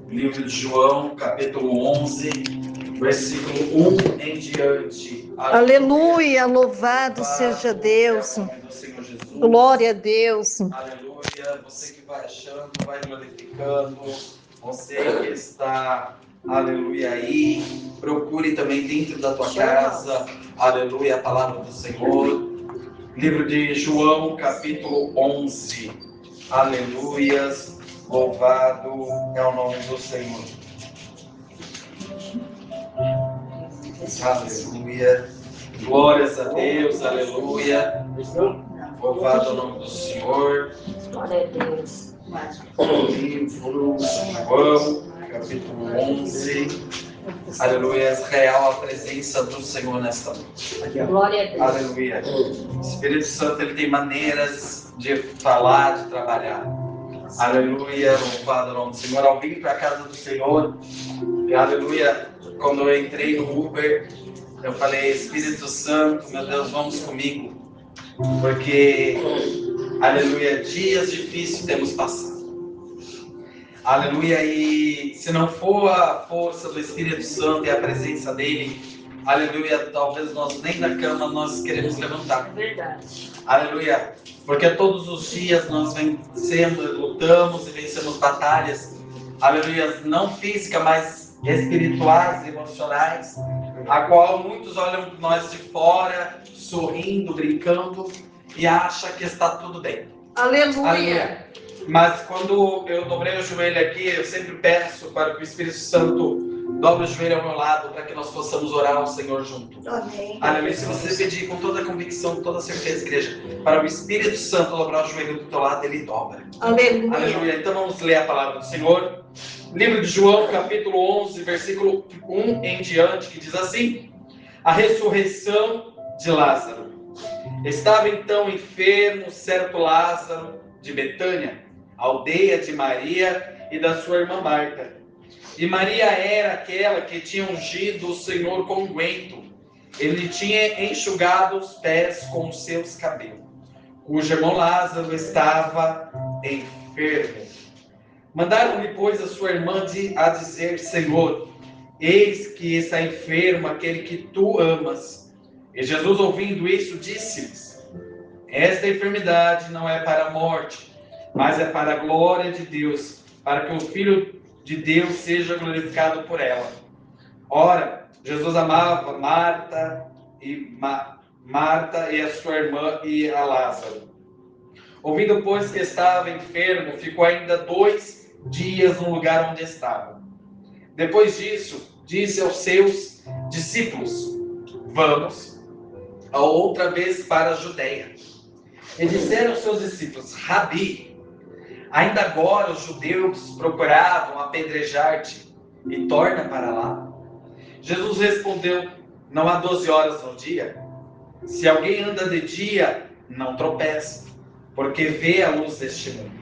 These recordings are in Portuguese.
Livro de João, capítulo 11, versículo 1 em diante. Aleluia, louvado seja Deus. Glória a Deus. Aleluia, você que vai achando, vai glorificando, você que está, aleluia, aí, procure também dentro da tua casa, aleluia, a palavra do Senhor. Livro de João, capítulo 11, aleluias, louvado é o nome do Senhor. Aleluia, glórias a Deus, aleluia, louvado é o nome do Senhor. Glória a Deus. Livro de João, capítulo 11, aleluia, real a presença do Senhor nesta noite. Glória a Deus. Aleluia, o Espírito Santo ele tem maneiras de falar, de trabalhar. Aleluia, louvado é o nome do Senhor. Ao vir para a casa do Senhor, aleluia, quando eu entrei no Uber, eu falei, Espírito Santo, meu Deus, vamos comigo, porque, aleluia, dias difíceis temos passado. Aleluia, e se não for a força do Espírito Santo e a presença dele, aleluia, talvez nós nem da cama nós queremos levantar. Verdade. Aleluia, porque todos os dias nós vencemos, lutamos e vencemos batalhas, aleluia, não físicas, mas espirituais, emocionais, a qual muitos olham nós de fora, sorrindo, brincando e acham que está tudo bem. Aleluia. Aleluia. Mas quando eu dobrei o joelho aqui, eu sempre peço para que o Espírito Santo dobre o joelho ao meu lado, para que nós possamos orar ao Senhor junto. Amém. Aleluia. Se você pedir com toda a convicção, com toda a certeza, igreja, para o Espírito Santo dobrar o joelho do teu lado, ele dobra. Aleluia. Aleluia. Então vamos ler a palavra do Senhor. Livro de João, capítulo 11, versículo 1 em diante, que diz assim: a ressurreição de Lázaro. Estava então enfermo certo Lázaro de Betânia, aldeia de Maria e da sua irmã Marta. E Maria era aquela que tinha ungido o Senhor com unguento. Ele tinha enxugado os pés com os seus cabelos, cujo irmão Lázaro estava enfermo. Mandaram-lhe, pois, a sua irmã a dizer: Senhor, eis que está enfermo aquele que tu amas. E Jesus, ouvindo isso, disse-lhes: esta enfermidade não é para a morte, mas é para a glória de Deus, para que o Filho de Deus seja glorificado por ela. Ora, Jesus amava Marta e a sua irmã e a Lázaro. Ouvindo, pois, que estava enfermo, ficou ainda 2 dias no lugar onde estava. Depois disso, disse aos seus discípulos: vamos a outra vez para a Judeia. E disseram aos seus discípulos: Rabi, ainda agora os judeus procuravam apedrejar-te, e torna para lá. Jesus respondeu: não há 12 horas no dia? Se alguém anda de dia, não tropeça, porque vê a luz deste mundo.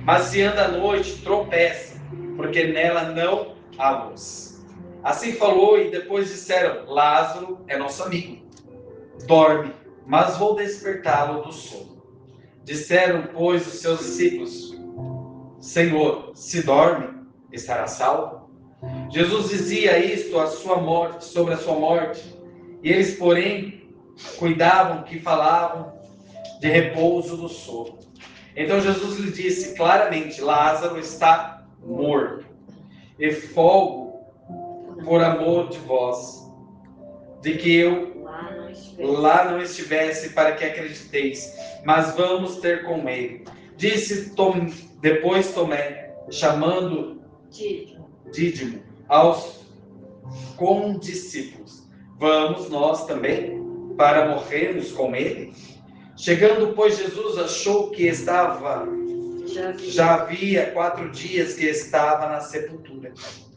Mas se anda à noite, tropeça, porque nela não há luz. Assim falou, e depois disseram: Lázaro é nosso amigo, dorme, mas vou despertá-lo do sono. Disseram, pois, os seus discípulos: Senhor, se dorme, estará salvo? Jesus dizia isto à sua morte, sobre a sua morte, e eles, porém, cuidavam que falavam de repouso do sono. Então Jesus lhe disse claramente: Lázaro está morto, e folgo por amor de vós, de que eu lá não estivesse, para que acrediteis, mas vamos ter com ele. Disse depois Tomé, chamando Dídimo, aos condiscípulos: vamos nós também, para morrermos com ele? Chegando, pois, Jesus achou que já havia 4 dias que estava na sepultura.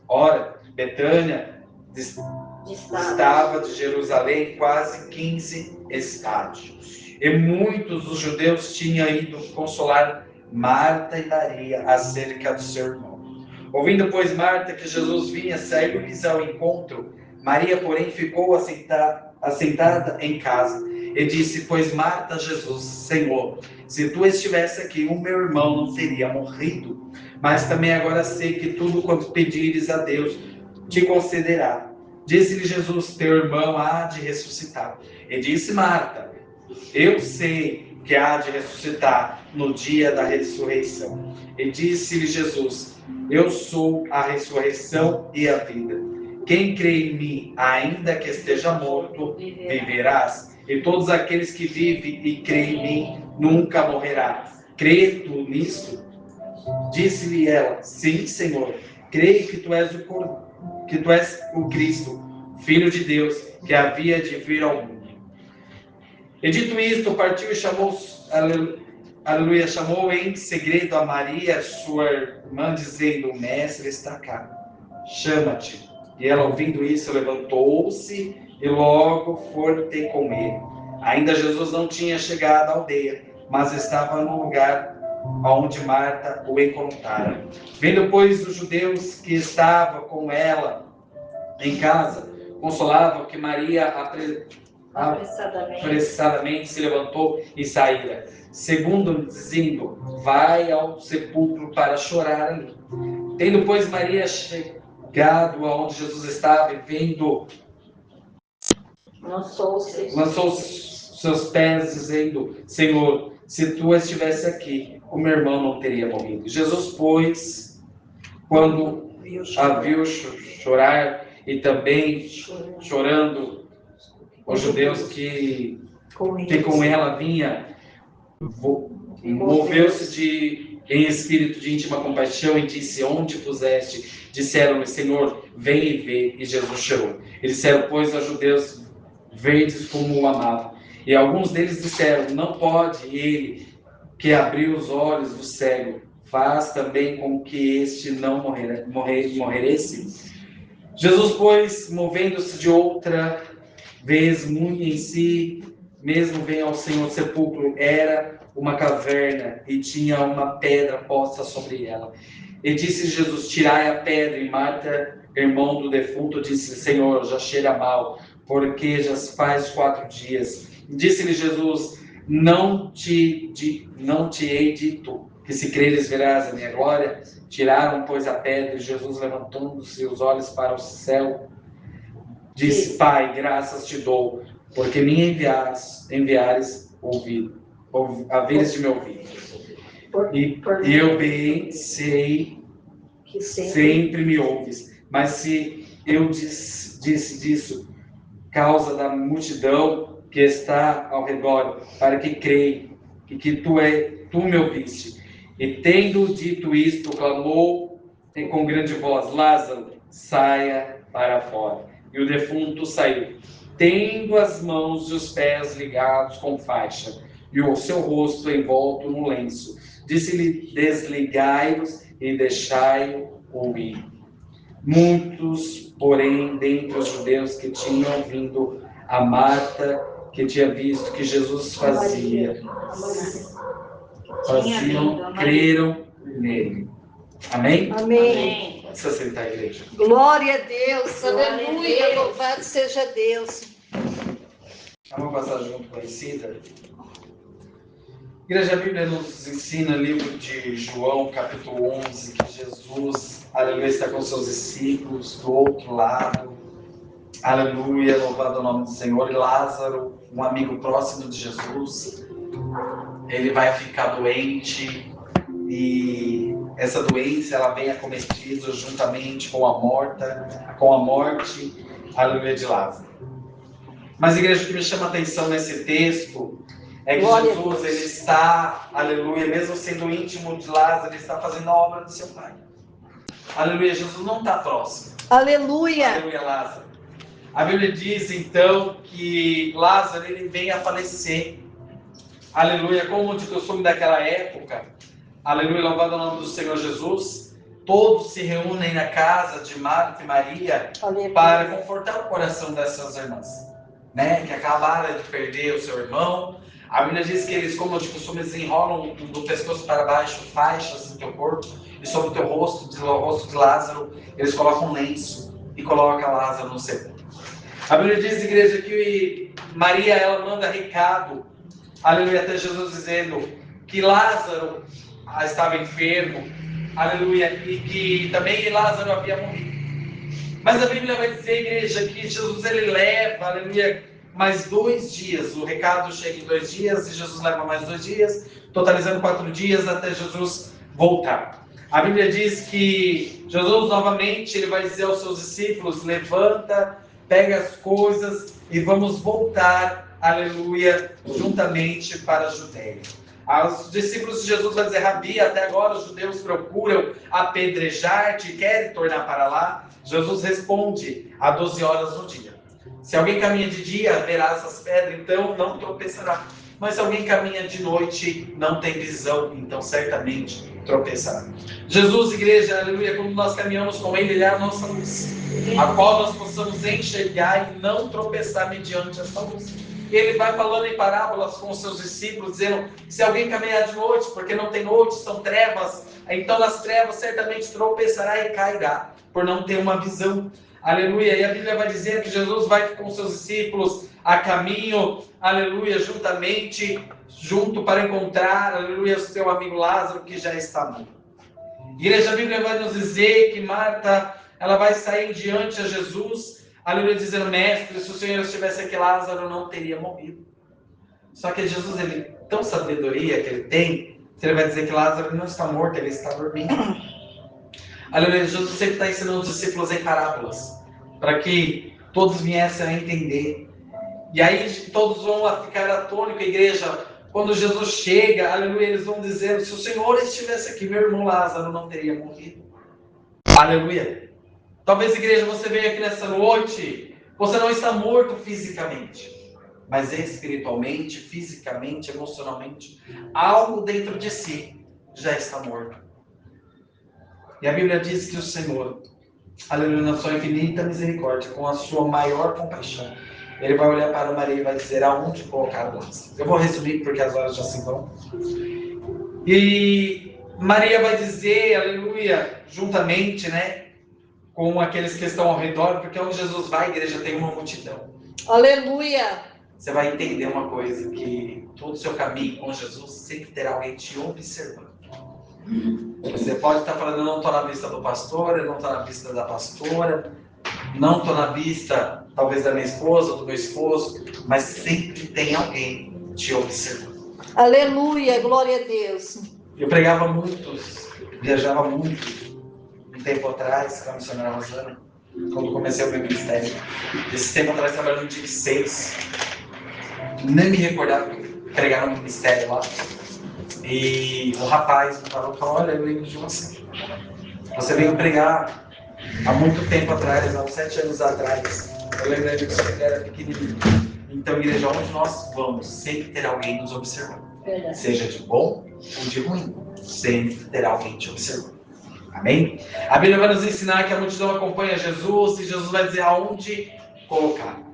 Ora, Betânia estava de Jerusalém quase 15 estádios. E muitos dos judeus tinham ido consolar Marta e Maria acerca do seu irmão. Ouvindo, pois, Marta que Jesus vinha, saiu-lhes ao encontro. Maria, porém, ficou assentada em casa. E disse, pois, Marta a Jesus, Senhor, se tu estivesse aqui, o meu irmão não teria morrido. Mas também agora sei que tudo quanto pedires a Deus te concederá. Disse-lhe Jesus, teu irmão há de ressuscitar. E disse Marta, eu sei que há de ressuscitar no dia da ressurreição. E disse-lhe Jesus, eu sou a ressurreição e a vida. Quem crê em mim, ainda que esteja morto, viverás. E todos aqueles que vivem e creem em mim, nunca morrerá. Crê tu nisto? Disse-lhe ela, sim, Senhor. Creio que tu és o Cristo, Filho de Deus, que havia de vir ao mundo. E dito isto, partiu e chamou, aleluia, chamou em segredo a Maria, sua irmã, dizendo, o mestre está cá, chama-te. E ela, ouvindo isso, levantou-se e logo foi ter com ele. Ainda Jesus não tinha chegado à aldeia, mas estava no lugar onde Marta o encontrara. Vendo, pois, os judeus que estavam com ela em casa, consolavam que Maria apressadamente se levantou e saíra, segundo dizendo, vai ao sepulcro para chorar ali. Tendo, pois, Maria chegado aonde Jesus estava e vendo, lançou seus pés, dizendo, Senhor, se tu estivesse aqui, o meu irmão não teria morrido. Jesus, pois, quando a viu chorar e também chorando os judeus que com ela vinha, moveu-se em espírito de íntima compaixão e disse, onde puseste? Disseram-lhe, Senhor, vem e vê. E Jesus chorou. E disseram, pois, aos judeus, verdes como o amavam. E alguns deles disseram, não pode ele que abriu os olhos do cego, faz também com que este não morresse? Jesus, pois, movendo-se de outra vez muito em si, mesmo vem ao Senhor sepulcro, era uma caverna e tinha uma pedra posta sobre ela. E disse Jesus, tirai a pedra. E Marta, irmão do defunto, disse, Senhor, já cheira mal, porque já se faz 4 dias. Disse-lhe Jesus, não te hei dito que se creres verás a minha glória? Tiraram, pois, a pedra, e Jesus, levantando-se os olhos para o céu, disse, Pai, graças te dou, porque me enviares a vez de me ouvir. E eu bem sei que sempre me ouves, mas se eu disse disso, causa da multidão que está ao redor, para que creia que tu me ouviste. E tendo dito isto, clamou com grande voz, Lázaro, saia para fora. E o defunto saiu, tendo as mãos e os pés ligados com faixa, e o seu rosto envolto no lenço. Disse-lhe, desligai-os e deixai-o ir. Muitos, porém, dentre os judeus que tinham vindo a Marta, que tinha visto que Jesus creram nele. Amém? Amém. Pode se assentar, igreja. Glória a Deus, aleluia, louvado seja Deus. É uma passagem muito conhecida. Igreja, a Bíblia nos ensina, livro de João, capítulo 11, que Jesus, aleluia, está com seus discípulos do outro lado. Aleluia, louvado o nome do Senhor. E Lázaro, um amigo próximo de Jesus, ele vai ficar doente e essa doença ela vem acometido juntamente com a morte, aleluia, de Lázaro. Mas, igreja, o que me chama a atenção nesse texto é que Jesus, ele está, aleluia, mesmo sendo íntimo de Lázaro, ele está fazendo a obra do seu Pai. Aleluia, Jesus não está próximo. Aleluia. Aleluia, Lázaro. A Bíblia diz, então, que Lázaro, ele vem a falecer. Aleluia, como de costume daquela época. Aleluia, louvado o nome do Senhor Jesus. Todos se reúnem na casa de Marta e Maria para confortar o coração dessas irmãs, né, que acabaram de perder o seu irmão. A Bíblia diz que eles, como de costume, desenrolam do pescoço para baixo faixas do teu corpo e sobre o teu rosto, diz o rosto de Lázaro, eles colocam um lenço e colocam Lázaro no sepulcro. A Bíblia diz, igreja, que Maria, ela manda recado, aleluia, até Jesus dizendo que Lázaro estava enfermo, aleluia, e que também Lázaro havia morrido. Mas a Bíblia vai dizer, igreja, que Jesus ele leva, aleluia, mais 2 dias. O recado chega em 2 dias e Jesus leva mais 2 dias, totalizando 4 dias até Jesus voltar. A Bíblia diz que Jesus novamente ele vai dizer aos seus discípulos: levanta, pega as coisas e vamos voltar, aleluia, juntamente para a Judéia. Os discípulos de Jesus vão dizer: Rabi, até agora os judeus procuram apedrejar-te, querem tornar para lá. Jesus responde: há 12 horas no dia. Se alguém caminha de dia, verá essas pedras, então não tropeçará. Mas se alguém caminha de noite, não tem visão, então certamente tropeçará. Jesus, igreja, aleluia, quando nós caminhamos com Ele, Ele é a nossa luz, a qual nós possamos enxergar e não tropeçar mediante essa luz. Ele vai falando em parábolas com os seus discípulos, dizendo: se alguém caminhar de noite, porque não tem noite, são trevas, então nas trevas certamente tropeçará e cairá, por não ter uma visão. Aleluia. E a Bíblia vai dizer que Jesus vai com os seus discípulos a caminho, aleluia, junto para encontrar, aleluia, o seu amigo Lázaro, que já está morto. Igreja, a Bíblia vai nos dizer que Marta, ela vai sair diante a Jesus, aleluia, dizendo: mestre, se o Senhor estivesse aqui, Lázaro não teria morrido. Só que Jesus, ele, tão sabedoria que ele tem, que ele vai dizer que Lázaro não está morto, ele está dormindo. Aleluia, Jesus sempre está ensinando os discípulos em parábolas, para que todos viessem a entender. E aí todos vão ficar atônicos, igreja, quando Jesus chega, aleluia, eles vão dizer: se o Senhor estivesse aqui, meu irmão Lázaro não teria morrido. Aleluia. Talvez, igreja, você venha aqui nessa noite, você não está morto fisicamente, mas espiritualmente, fisicamente, emocionalmente, algo dentro de si já está morto. E a Bíblia diz que o Senhor, aleluia, na sua infinita misericórdia, com a sua maior compaixão, ele vai olhar para Maria e vai dizer aonde colocar Lázaro. Eu vou resumir porque as horas já se vão. E Maria vai dizer, aleluia, juntamente, né, com aqueles que estão ao redor, porque onde Jesus vai, a igreja tem uma multidão. Aleluia. Você vai entender uma coisa, que todo o seu caminho com Jesus sempre terá alguém te observando. Você pode estar falando: eu não estou na vista do pastor, eu não estou na vista da pastora, não estou na vista, talvez, da minha esposa ou do meu esposo, mas sempre tem alguém te observando. Aleluia, glória a Deus. Eu pregava muito, viajava muito, um tempo atrás, com a missionária Rosana, quando comecei o meu ministério. Esse tempo atrás, trabalhando no dia 6, nem me recordava de pregar no ministério lá. E um rapaz me falou: olha, eu lembro de você. Você veio pregar há muito tempo atrás, há uns 7 anos atrás. Eu lembro de você que era pequenininho. Então, igreja, onde nós vamos, sempre terá alguém nos observando. Verdade. Seja de bom ou de ruim, sempre terá alguém te observando. Amém? A Bíblia vai nos ensinar que a multidão acompanha Jesus e Jesus vai dizer aonde colocar.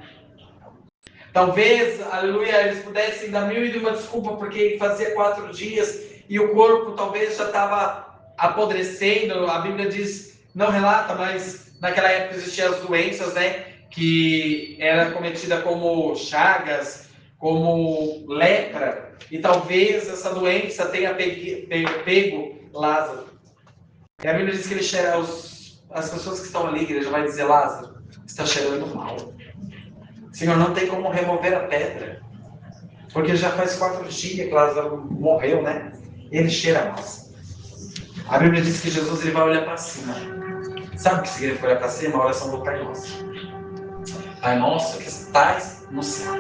Talvez, aleluia, eles pudessem dar 1001 desculpa porque fazia 4 dias e o corpo talvez já estava apodrecendo. A Bíblia diz, não relata, mas naquela época existiam as doenças, né, que era cometida como chagas, como lepra, e talvez essa doença tenha pego Lázaro. E a Bíblia diz que ele cheira, as pessoas que estão ali, a igreja vai dizer: Lázaro, está cheirando mal. Senhor, não tem como remover a pedra, porque já faz 4 dias que Lázaro morreu, né? Ele cheira mal. A Bíblia diz que Jesus ele vai olhar para cima. Sabe o que significa olhar para cima? A oração do Pai Nosso. Pai nosso que estás no céu,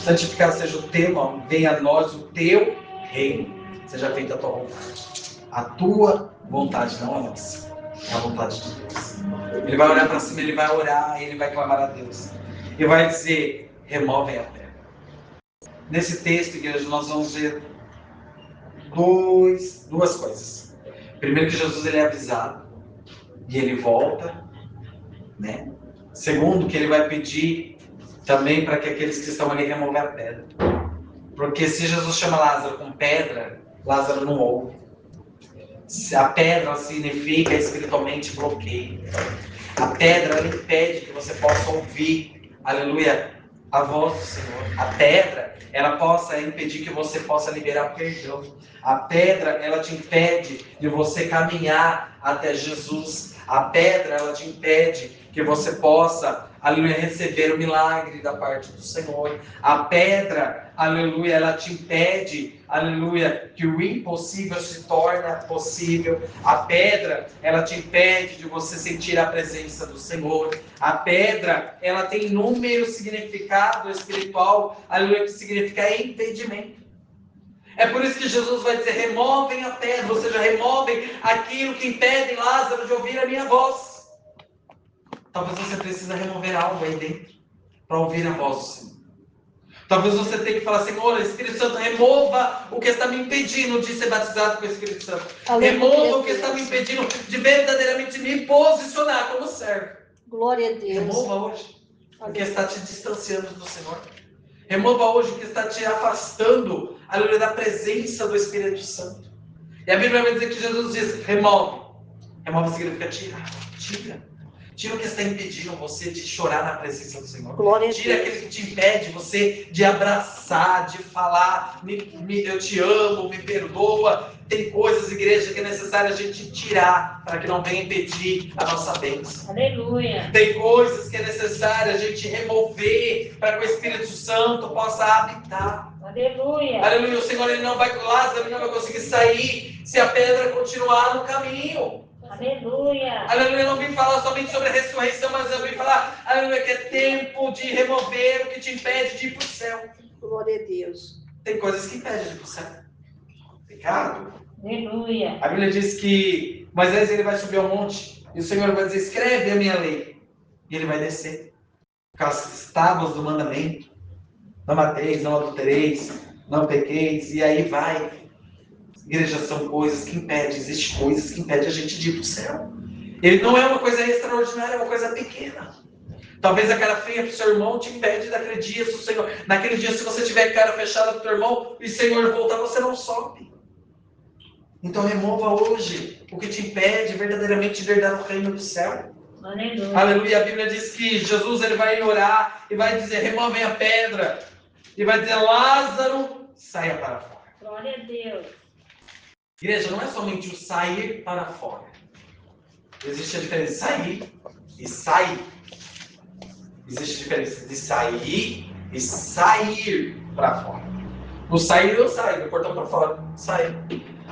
santificado seja o teu nome, venha a nós o teu reino, seja feita a tua vontade. A tua vontade, não a nossa, é a vontade de Deus. Ele vai olhar para cima, ele vai orar, ele vai clamar a Deus. E vai dizer: removem a pedra. Nesse texto, igreja, nós vamos ver duas coisas. Primeiro, que Jesus ele é avisado e ele volta, né? Segundo, que ele vai pedir também para que aqueles que estão ali removem a pedra. Porque se Jesus chama Lázaro com pedra, Lázaro não ouve. A pedra significa espiritualmente bloqueio. A pedra ela impede que você possa ouvir, aleluia, a voz do Senhor. A pedra ela possa impedir que você possa liberar perdão. A pedra ela te impede de você caminhar até Jesus. A pedra ela te impede que você possa, aleluia, receber o milagre da parte do Senhor. A pedra, aleluia, ela te impede, aleluia, que o impossível se torne possível. A pedra, ela te impede de você sentir a presença do Senhor. A pedra, ela tem inúmero significado espiritual, aleluia, que significa impedimento. É por isso que Jesus vai dizer, removem a pedra, ou seja, removem aquilo que impede Lázaro de ouvir a minha voz. Talvez você precise remover algo aí dentro para ouvir a voz do Senhor. Talvez você tenha que falar, Senhor, Espírito Santo, remova o que está me impedindo de ser batizado com o Espírito Santo. Remova o que está me impedindo de verdadeiramente me posicionar como servo. Glória a Deus. Remova hoje o que está te distanciando do Senhor. Remova hoje o que está te afastando, aleluia, da presença do Espírito Santo. E a Bíblia vai dizer que Jesus diz, remove. Remove significa tirar. Tira o que está impedindo você de chorar na presença do Senhor. Glória a Tira Deus. aquele que te impede você de abraçar, de falar, eu te amo, me perdoa. Tem coisas, igreja, que é necessário a gente tirar para que não venha impedir a nossa bênção. Aleluia. Tem coisas que é necessário a gente remover para que o Espírito Santo possa habitar. Aleluia. Aleluia. O Senhor ele não vai, Lázaro ele não vai conseguir sair se a pedra continuar no caminho. Aleluia. Aleluia, eu não vim falar somente sobre a ressurreição, mas eu vim falar, aleluia, que é tempo de remover o que te impede de ir para o céu. Glória a Deus. Tem coisas que impedem de ir para o céu. Pecado. Aleluia. A Bíblia diz que Moisés ele vai subir ao monte e o Senhor vai dizer, escreve a minha lei. E ele vai descer. Com as tábuas do mandamento. Não mateis, não adultereis, não pequeis, e aí vai. Igreja, são coisas que impedem, existem coisas que impedem a gente de ir para o céu. Ele não é uma coisa extraordinária, é uma coisa pequena. Talvez a cara feia para o seu irmão te impede daquele dia, se o Senhor, naquele dia, se você tiver cara fechada para o teu irmão e o Senhor voltar, você não sobe. Então remova hoje o que te impede verdadeiramente de herdar o reino do céu. Aleluia. Aleluia. A Bíblia diz que Jesus ele vai orar e vai dizer, removem a pedra. E vai dizer, Lázaro, saia para fora. Glória a Deus. Igreja, não é somente o sair para fora. Existe a diferença de sair e sair. Existe a diferença de sair e sair para fora. No sair eu saio, do portão para fora, saio.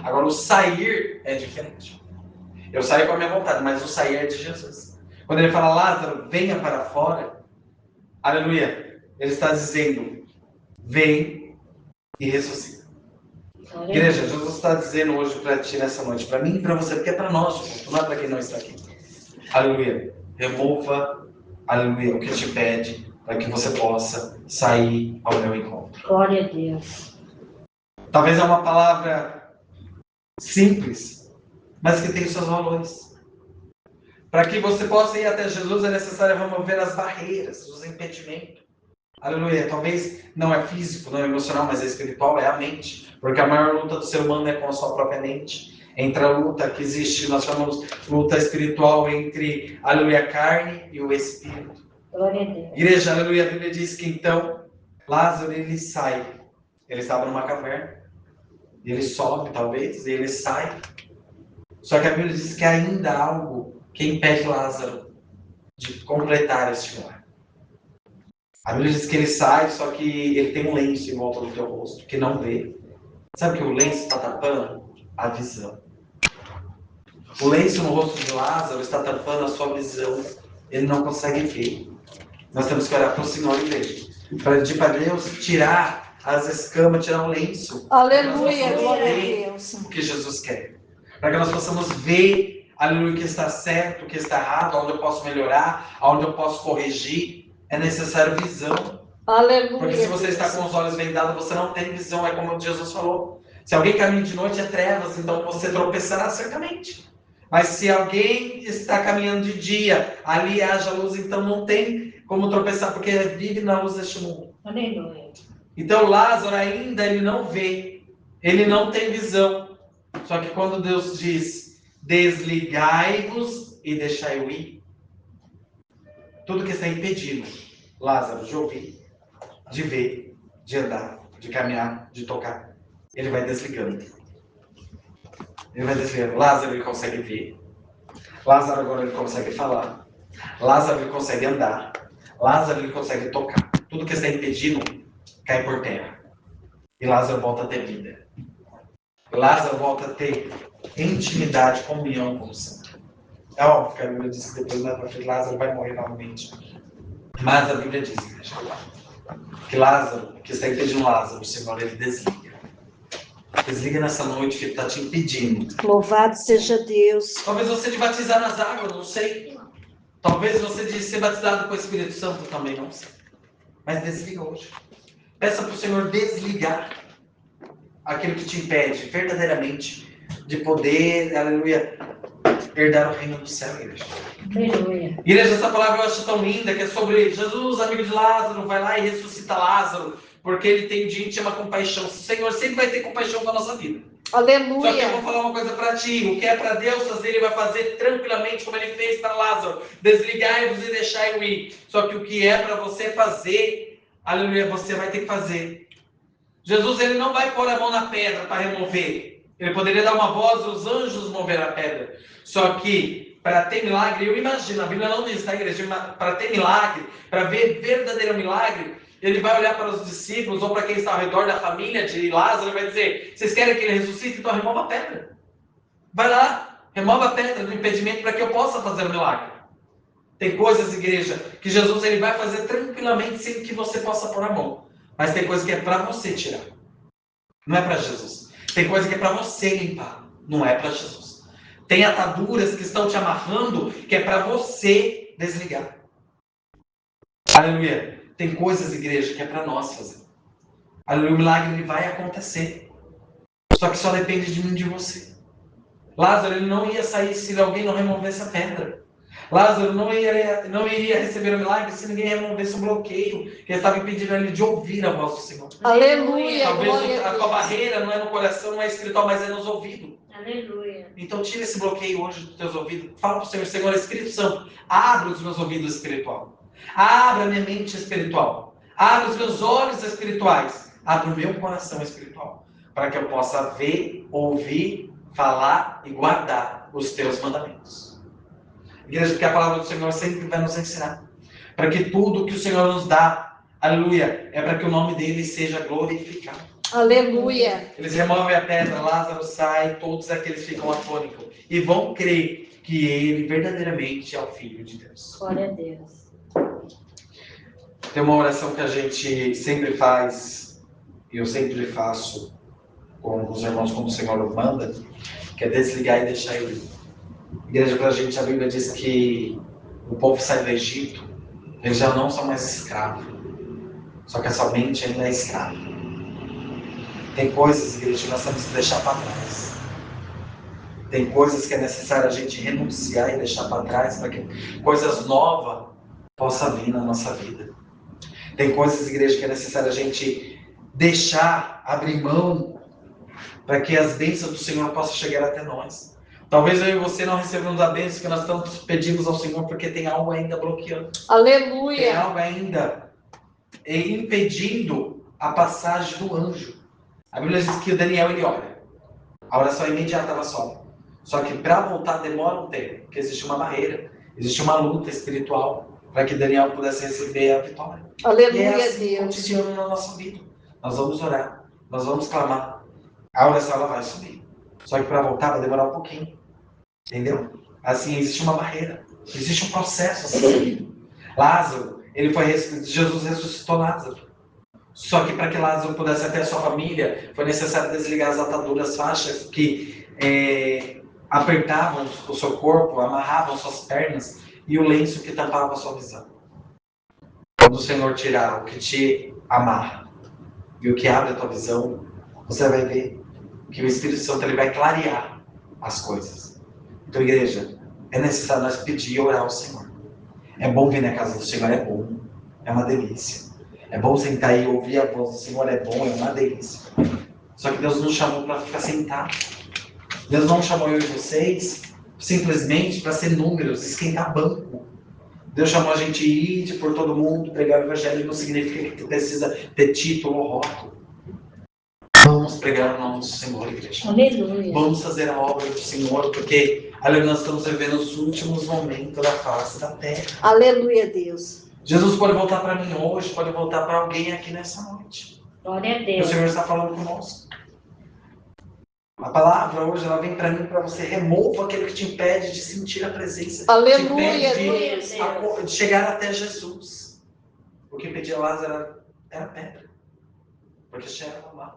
Agora o sair é diferente. Eu saio com a minha vontade, mas o sair é de Jesus. Quando ele fala, Lázaro, venha para fora, aleluia, ele está dizendo, vem e ressuscita. Igreja, Jesus está dizendo hoje para ti nessa noite, para mim e para você, porque é para nós, não é para quem não está aqui. Aleluia. Remova, aleluia, o que te pede para que você possa sair ao meu encontro. Glória a Deus. Talvez é uma palavra simples, mas que tem os seus valores. Para que você possa ir até Jesus é necessário remover as barreiras, os impedimentos. Aleluia. Talvez não é físico, não é emocional, mas é espiritual, é a mente. Porque a maior luta do ser humano é com a sua própria mente. Entre a luta que existe, nós chamamos luta espiritual entre, aleluia, a carne e o espírito. Glória a Deus. Igreja, aleluia, a Bíblia diz que então Lázaro ele sai. Ele estava numa caverna. Ele sobe, talvez, e ele sai. Só que a Bíblia diz que ainda há algo que impede Lázaro de completar este milagre. A Bíblia diz que ele sai, só que ele tem um lenço em volta do teu rosto, que não vê. Sabe que o lenço está tampando? A visão. O lenço no rosto de Lázaro está tampando a sua visão. Ele não consegue ver. Nós temos que orar para o Senhor, igreja. Para pedir para Deus tirar as escamas, tirar o lenço. Aleluia, glória a Deus. O que Jesus quer. Para que nós possamos ver, aleluia, o que está certo, o que está errado, onde eu posso melhorar, onde eu posso corrigir. É necessário visão. Aleluia. Porque se você está com os olhos vendados, você não tem visão. É como Jesus falou. Se alguém caminha de noite, é trevas, então você tropeçará certamente. Mas se alguém está caminhando de dia, ali haja luz, então não tem como tropeçar, porque vive na luz deste mundo. Aleluia. Então Lázaro ainda ele não vê, ele não tem visão. Só que quando Deus diz, desligai-vos e deixai-o ir, tudo que está impedindo Lázaro de ouvir, de ver, de andar, de caminhar, de tocar, ele vai desligando. Ele vai desligando. Lázaro ele consegue ver. Lázaro agora ele consegue falar. Lázaro ele consegue andar. Lázaro ele consegue tocar. Tudo que está impedindo cai por terra. E Lázaro volta a ter vida. Lázaro volta a ter intimidade, comunhão com o Senhor. É óbvio que a Bíblia diz que depois mais para frente Lázaro vai morrer novamente. Mas a Bíblia diz que Lázaro, que está impedindo Lázaro, o Senhor ele desliga. Desliga nessa noite que está te impedindo. Louvado seja Deus. Talvez você de batizar nas águas, não sei. Talvez você de ser batizado com o Espírito Santo também, não sei. Mas desliga hoje. Peça para o Senhor desligar aquilo que te impede verdadeiramente de poder, aleluia, herdar o reino do céu, igreja. Aleluia. Igreja, essa palavra eu acho tão linda, que é sobre Jesus, amigo de Lázaro, vai lá e ressuscita Lázaro, porque ele tem de íntima compaixão. O Senhor sempre vai ter compaixão com a nossa vida. Só que eu vou Aleluia. falar uma coisa para ti, o que é para Deus fazer, ele vai fazer tranquilamente, como ele fez para Lázaro. Desligai-vos e deixai-o ir. Só que o que é para você fazer, aleluia, você vai ter que fazer. Jesus, ele não vai pôr a mão na pedra para remover. Ele poderia dar uma voz e os anjos moveram a pedra. Só que, para ter milagre, eu imagino, a Bíblia não diz, tá, igreja? Para ter milagre, para ver verdadeiro milagre, ele vai olhar para os discípulos ou para quem está ao redor da família de Lázaro e vai dizer, vocês querem que ele ressuscite? Então remova a pedra. Vai lá, remova a pedra do impedimento para que eu possa fazer o milagre. Tem coisas, igreja, que Jesus ele vai fazer tranquilamente sem que você possa pôr a mão. Mas tem coisa que é para você tirar. Não é para Jesus. Tem coisa que é para você limpar. Não é para Jesus. Tem ataduras que estão te amarrando que é para você desligar. Aleluia. Tem coisas, igreja, que é para nós fazer. Aleluia. O milagre ele vai acontecer. Só que só depende de mim e de você. Lázaro ele não ia sair se alguém não removesse a pedra. Lázaro não iria receber o milagre se ninguém removesse o bloqueio que estava impedindo ele de ouvir a voz do Senhor. Aleluia. Talvez Glória a tua barreira não é no coração, não é espiritual, mas é nos ouvidos. Aleluia. Então tira esse bloqueio hoje dos teus ouvidos. Fala para o Senhor, Senhor, Espírito Santo, abre os meus ouvidos espirituais. Abra a minha mente espiritual. Abra os meus olhos espirituais. Abra o meu coração espiritual. Para que eu possa ver, ouvir, falar e guardar os teus mandamentos. Igreja, porque a palavra do Senhor sempre vai nos ensinar. Para que tudo que o Senhor nos dá, aleluia, é para que o nome dele seja glorificado. Aleluia. Eles removem a pedra, Lázaro sai, todos aqueles ficam afônicos. E vão crer que ele verdadeiramente é o Filho de Deus. Glória a Deus. Tem uma oração que a gente sempre faz, e eu sempre faço com os irmãos quando o Senhor manda, que é desligar e deixar ele ir. Igreja, para a gente, a Bíblia diz que o povo sai do Egito, eles já não são mais escravos. Só que a sua mente ainda é escrava. Tem coisas, igreja, que nós temos que deixar para trás. Tem coisas que é necessário a gente renunciar e deixar para trás para que coisas novas possam vir na nossa vida. Tem coisas, igreja, que é necessário a gente deixar, abrir mão, para que as bênçãos do Senhor possam chegar até nós. Talvez eu e você não recebamos a bênção que nós estamos pedindo ao Senhor, porque tem algo ainda bloqueando. Tem Aleluia. algo ainda impedindo a passagem do anjo. A Bíblia diz que o Daniel ele ora. A oração imediata ela sobe. Só que para voltar demora um tempo, porque existe uma barreira, existe uma luta espiritual para que Daniel pudesse receber a vitória. Aleluia, E é assim Deus. cotidiano na nossa vida. Nós vamos orar, nós vamos clamar. A oração ela vai subir. Só que para voltar vai demorar um pouquinho. Entendeu? Assim, existe uma barreira. Existe um processo a ser seguido. Lázaro, Jesus ressuscitou Lázaro. Só que para que Lázaro pudesse até a sua família, foi necessário desligar as ataduras, faixas que apertavam o seu corpo, amarravam suas pernas e o lenço que tampava a sua visão. Quando o Senhor tirar o que te amarra e o que abre a tua visão, você vai ver que o Espírito Santo ele vai clarear as coisas. Então, igreja, é necessário nós pedir e orar ao Senhor. É bom vir na casa do Senhor, é bom, é uma delícia. É bom sentar e ouvir a voz do Senhor, é bom, é uma delícia. Só que Deus nos chamou para ficar sentado. Deus não chamou eu e vocês simplesmente para ser números, esquentar banco. Deus chamou a gente ir por todo mundo, pregar o evangelho, não significa que precisa ter título ou rótulo. Vamos pregar o nome do Senhor, igreja. Aleluia. Vamos fazer a obra do Senhor, porque aleluia, nós estamos vivendo os últimos momentos da face da terra. Aleluia, Deus. Jesus pode voltar para mim hoje, pode voltar para alguém aqui nessa noite. Glória a O Deus. Senhor está falando conosco. A palavra hoje, ela vem para mim, para você remova aquilo que te impede de sentir a presença. Aleluia, te impede Deus. de chegar até Jesus. O que pedia Lázaro era pedra. Porque chegava lá.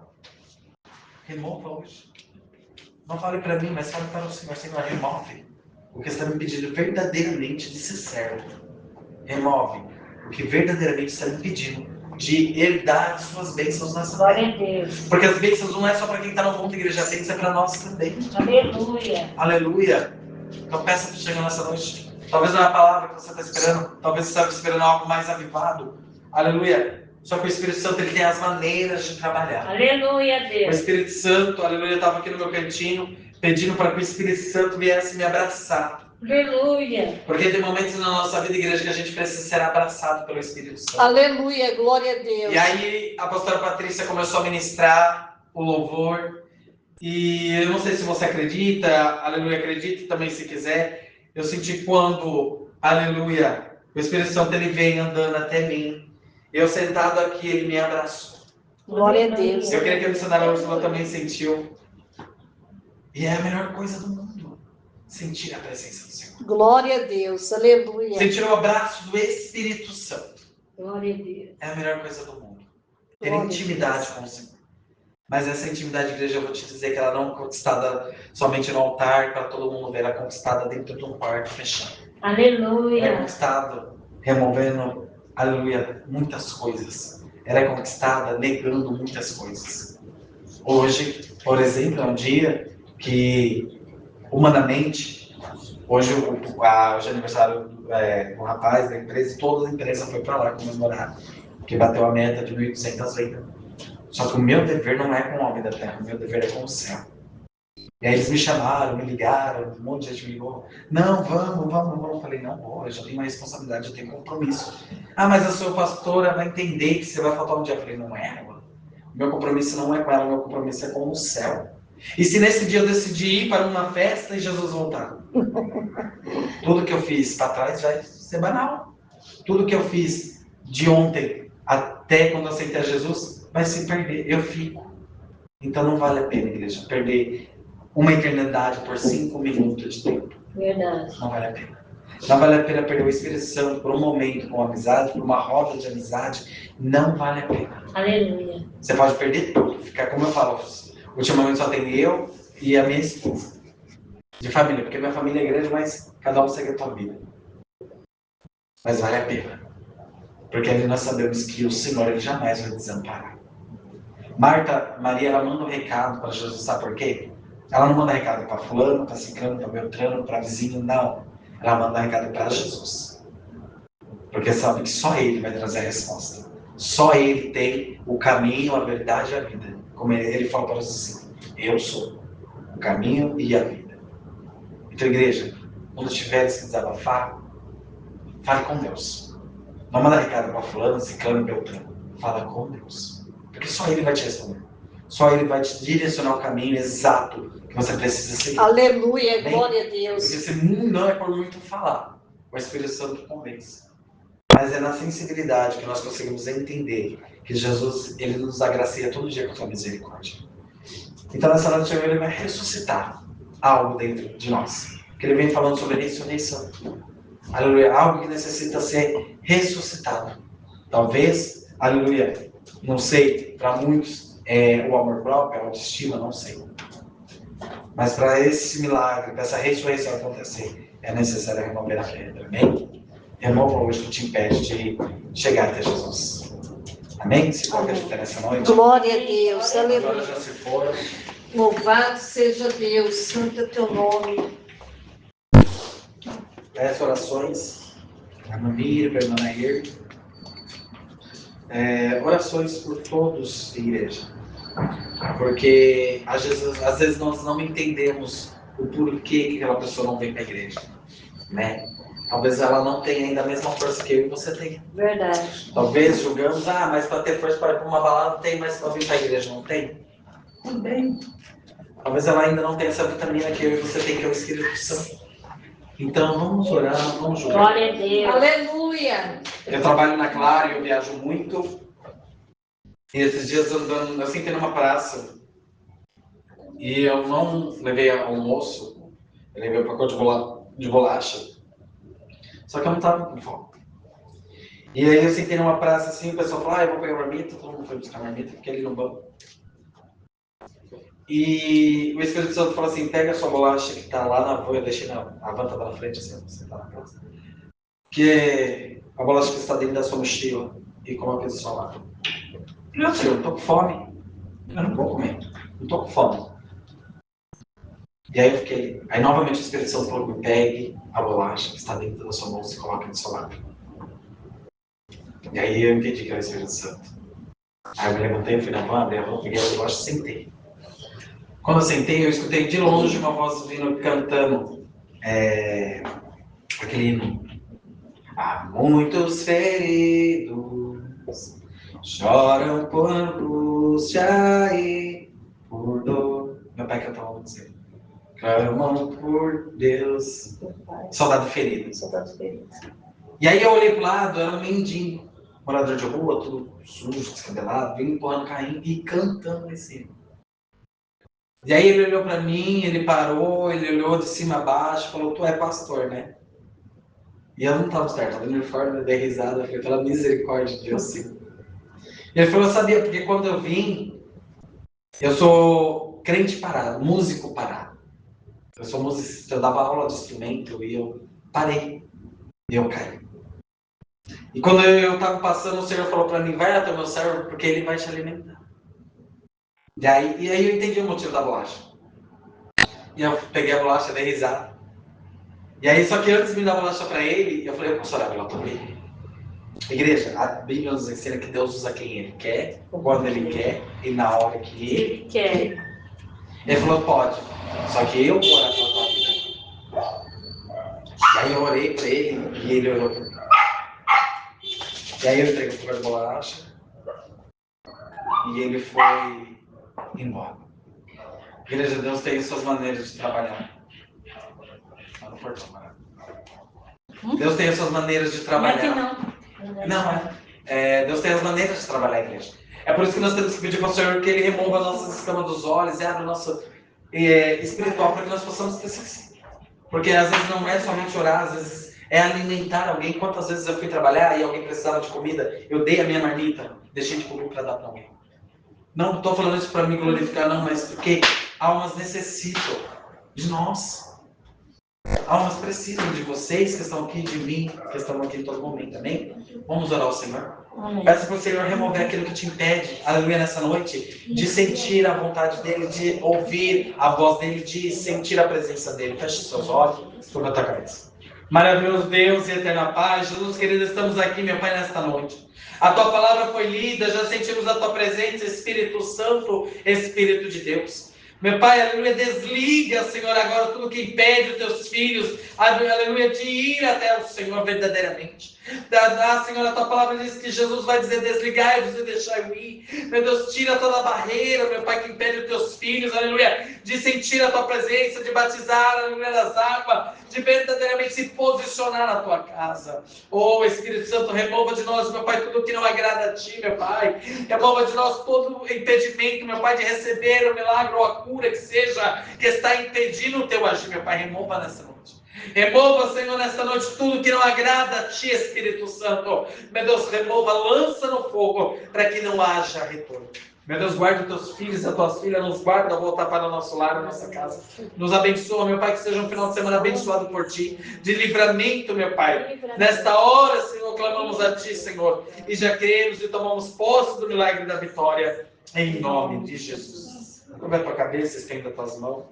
Remova hoje. Não fale para mim, mas fale para o Senhor. Senhor, remove o que está me impedindo verdadeiramente de ser servo. Remove o que verdadeiramente está me impedindo de herdar as suas bênçãos nessa Glória terra. a Deus. Porque as bênçãos não é só para quem está no mundo da igreja, bênção é para nós também. Aleluia. Aleluia. Então peça para chegar nessa noite. Talvez não é a palavra que você está esperando. Talvez você está esperando algo mais avivado. Aleluia. Só que o Espírito Santo, ele tem as maneiras de trabalhar. Aleluia, O Deus. Espírito Santo, aleluia, estava aqui no meu cantinho, pedindo para que o Espírito Santo viesse me abraçar. Aleluia. Porque tem momentos na nossa vida, igreja, que a gente precisa ser abraçado pelo Espírito Santo. Aleluia, glória a Deus. E aí a pastora Patrícia começou a ministrar o louvor. E eu não sei se você acredita, aleluia, acredite também se quiser. Eu senti quando, aleluia, o Espírito Santo ele vem andando até mim. Eu sentado aqui, ele me abraçou. Glória a Deus. Eu creio que a missionária Úrsula também sentiu. E é a melhor coisa do mundo, sentir a presença do Senhor. Glória a Deus. Aleluia. Sentir o abraço do Espírito Santo. Glória a Deus. É a melhor coisa do mundo. Ter Glória a intimidade com o Senhor. Mas essa intimidade, igreja, eu vou te dizer que ela não é conquistada somente no altar, para todo mundo ver. Ela é conquistada dentro de um quarto fechado. Ela é Aleluia. conquistada removendo, aleluia, muitas coisas. Ela é conquistada negando muitas coisas. Hoje, por exemplo, é um dia que, humanamente, hoje é aniversário do rapaz da empresa, toda a empresa foi para lá comemorar, porque bateu a meta de 1.200 vendas. Só que o meu dever não é com o homem da terra, o meu dever é com o céu. E aí eles me chamaram, me ligaram, um monte de gente me ligou. Não, vamos. Eu falei, não vou, eu já tenho uma responsabilidade, eu tenho compromisso. Ah, mas a sua pastora vai entender que você vai faltar um dia. Eu falei, não é ela. O meu compromisso não é com ela, o meu compromisso é com o céu. E se nesse dia eu decidir ir para uma festa e Jesus voltar? Tudo que eu fiz para trás vai ser banal. Tudo que eu fiz de ontem até quando eu aceitei a Jesus vai se perder. Eu fico. Então não vale a pena, igreja, perder uma eternidade por 5 minutos de tempo. Verdade. Não vale a pena. Não vale a pena perder o Espírito Santo por um momento com amizade, por uma roda de amizade. Não vale a pena. Aleluia. Você pode perder tudo. Ficar, como eu falo, ultimamente só tem eu e a minha esposa. De família, porque minha família é grande, mas cada um segue a sua vida. Mas vale a pena. Porque ali nós sabemos que o Senhor ele jamais vai desamparar. Maria, ela manda um recado para Jesus, sabe por quê? Ela não manda recado para fulano, para ciclano, para beltrano, para vizinho, não. Ela manda recado para Jesus. Porque sabe que só Ele vai trazer a resposta. Só Ele tem o caminho, a verdade e a vida. Como Ele fala para nós assim, eu sou o caminho e a vida. Então, igreja, quando tiveres que desabafar, fale com Deus. Não manda recado para fulano, ciclano, beltrano. Fala com Deus. Porque só Ele vai te responder. Só Ele vai te direcionar o caminho exato que você precisa seguir. Aleluia, Bem, glória a porque Deus. esse mundo não é por muito falar. O Espírito Santo convence. Mas é na sensibilidade que nós conseguimos entender que Jesus, Ele nos agracia todo dia com a sua misericórdia. Então nessa noite Ele vai ressuscitar algo dentro de nós. Porque Ele vem falando sobre a ressurreição. Aleluia, algo que necessita ser ressuscitado. Talvez, aleluia, não sei, para muitos o amor próprio, a autoestima, não sei. Mas para esse milagre, para essa ressurreição acontecer, é necessário remover a pedra, amém? Remova hoje o que te impede de chegar até Jesus. Amém? Se coloca de pé nessa noite. Glória a Deus, As horas aleluia. já se foram. Louvado seja Deus, santo é teu nome. Peço orações, para a irmã Miriam, para a irmã Nair. Orações por todos, igreja. Porque às vezes nós não entendemos o porquê que aquela pessoa não vem para a igreja, né? Talvez ela não tenha ainda a mesma força que eu e você tem. Verdade. Talvez julgamos, mas para ter força para ir para uma balada tem, mas para vir para a igreja não tem? Também. Talvez ela ainda não tenha essa vitamina que eu e você tem, que é o Espírito Santo. Então vamos orar, vamos julgar. Glória a Deus. Aleluia. Eu trabalho na Clara, eu viajo muito. E esses dias andando, eu sentei numa praça e eu não levei almoço, eu levei um pacote de bolacha. Só que eu não estava com fome. E aí eu sentei numa praça assim, o pessoal falou, eu vou pegar marmita, todo mundo foi buscar marmita, fiquei ali no banco. E o Espírito Santo falou assim, pega a sua bolacha que está lá na van, eu deixei a van estava na frente, assim, você está na praça. Que a bolacha que está dentro da sua mochila e coloca isso lá. Meu Senhor, eu estou com fome, eu não vou comer, não estou com fome. E aí eu fiquei, aí novamente o Espírito Santo falou, me pegue a bolacha que está dentro da sua bolsa e coloque do seu lado. E aí eu entendi que era o Espírito Santo. Aí eu me levantei, fui na van, abri a van, peguei a bolacha e sentei. Quando eu sentei, eu escutei de longe uma voz vindo cantando aquele hino. Há muitos feridos, choram por angústia e por dor. Meu pai cantava uma música. Clamam por Deus. Soldado ferido. E aí eu olhei pro lado, era um mendigo, morador de rua, tudo sujo, descabelado, vindo empurrando carrinho e cantando esse hino. E aí ele olhou para mim, ele parou, ele olhou de cima a baixo, falou, tu é pastor, né? E eu não estava certo, estava no uniforme, eu dei risada, falei, pela misericórdia de Deus, sim. E ele falou, eu sabia, porque quando eu vim, eu sou crente parado, músico parado. Eu sou musicista, eu dava aula de instrumento e eu parei, e eu caí. E quando eu estava passando, o Senhor falou para mim, vai até o meu servo, porque ele vai te alimentar. E aí eu entendi o motivo da bolacha. E eu peguei a bolacha, dei risada. E aí, só que antes de me dar a bolacha para ele, eu falei, eu posso orar pela tua vida? Igreja, a Bíblia nos ensina que Deus usa quem Ele quer, quando Ele quer e na hora que Ele quer. Ele falou, pode, só que eu vou orar pela tua vida. E aí eu orei para ele e ele orou para mim. E aí eu entreguei o pouco de bolacha e ele foi embora. Igreja, Deus tem suas maneiras de trabalhar. Não for trabalhar. Deus tem as suas maneiras de trabalhar. Não. Deus tem as maneiras de trabalhar, igreja. É por isso que nós temos que pedir para o Senhor que Ele remova a nossa escama dos olhos e abra o nosso espiritual para que nós possamos ter sensível. Porque às vezes não é somente orar, às vezes é alimentar alguém. Quantas vezes eu fui trabalhar e alguém precisava de comida, eu dei a minha marmita, deixei de comer para dar para alguém. Não estou falando isso para me glorificar, não, mas porque almas necessitam de nós. Almas precisam de vocês que estão aqui, de mim, que estão aqui em todo momento, amém? Vamos orar ao Senhor. Peça para o Senhor remover aquilo que te impede, aleluia, nessa noite, de sentir a vontade dEle, de ouvir a voz dEle, de sentir a presença dEle. Feche seus olhos, sobre a tua cabeça. Maravilhoso Deus e eterna paz, Jesus querido, estamos aqui, meu Pai, nesta noite. A tua palavra foi lida, já sentimos a tua presença, Espírito Santo, Espírito de Deus. Meu Pai, aleluia, desliga, Senhor, agora tudo que impede os teus filhos, aleluia, de ir até o Senhor verdadeiramente. Senhor, a tua palavra diz que Jesus vai dizer, desligai-vos e deixai-o ir. Meu Deus, tira toda a barreira, meu Pai, que impede os teus filhos, aleluia, de sentir a tua presença, de batizar, aleluia, nas águas, de verdadeiramente se posicionar na tua casa. Oh, Espírito Santo, remova de nós, meu Pai, tudo que não agrada a ti, meu Pai. Remova de nós todo o impedimento, meu Pai, de receber o milagre ou a cura que seja, que está impedindo o teu agir, meu Pai. Remova nessa noite. Remova, Senhor, nesta noite tudo que não agrada a ti, Espírito Santo. Meu Deus, remova, lança no fogo, para que não haja retorno. Meu Deus, guarda os teus filhos e as tuas filhas, nos guarda ao voltar para o nosso lar, a nossa casa. Nos abençoa, meu Pai, que seja um final de semana abençoado por ti, de livramento, meu Pai. Nesta hora, Senhor, clamamos a ti, Senhor, e já cremos e tomamos posse do milagre da vitória, em nome de Jesus. Curva a tua cabeça, estenda as tuas mãos.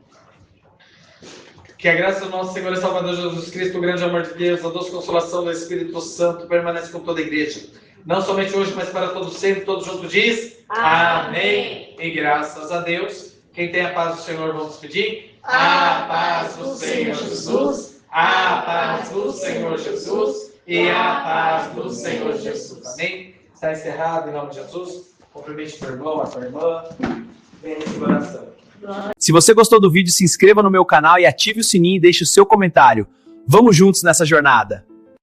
Que a graça do nosso Senhor e Salvador Jesus Cristo, o grande amor de Deus, a doce consolação do Espírito Santo permanece com toda a igreja, não somente hoje, mas para todo sempre, todos juntos diz amém. E graças a Deus. Quem tem a paz do Senhor, vamos pedir. A paz do Senhor Jesus. A paz do Senhor Jesus. E a paz do Senhor Jesus. Amém? Está encerrado em nome de Jesus. Cumprimente teu irmão, a tua irmã. Venha nesse coração. Se você gostou do vídeo, se inscreva no meu canal e ative o sininho e deixe o seu comentário. Vamos juntos nessa jornada!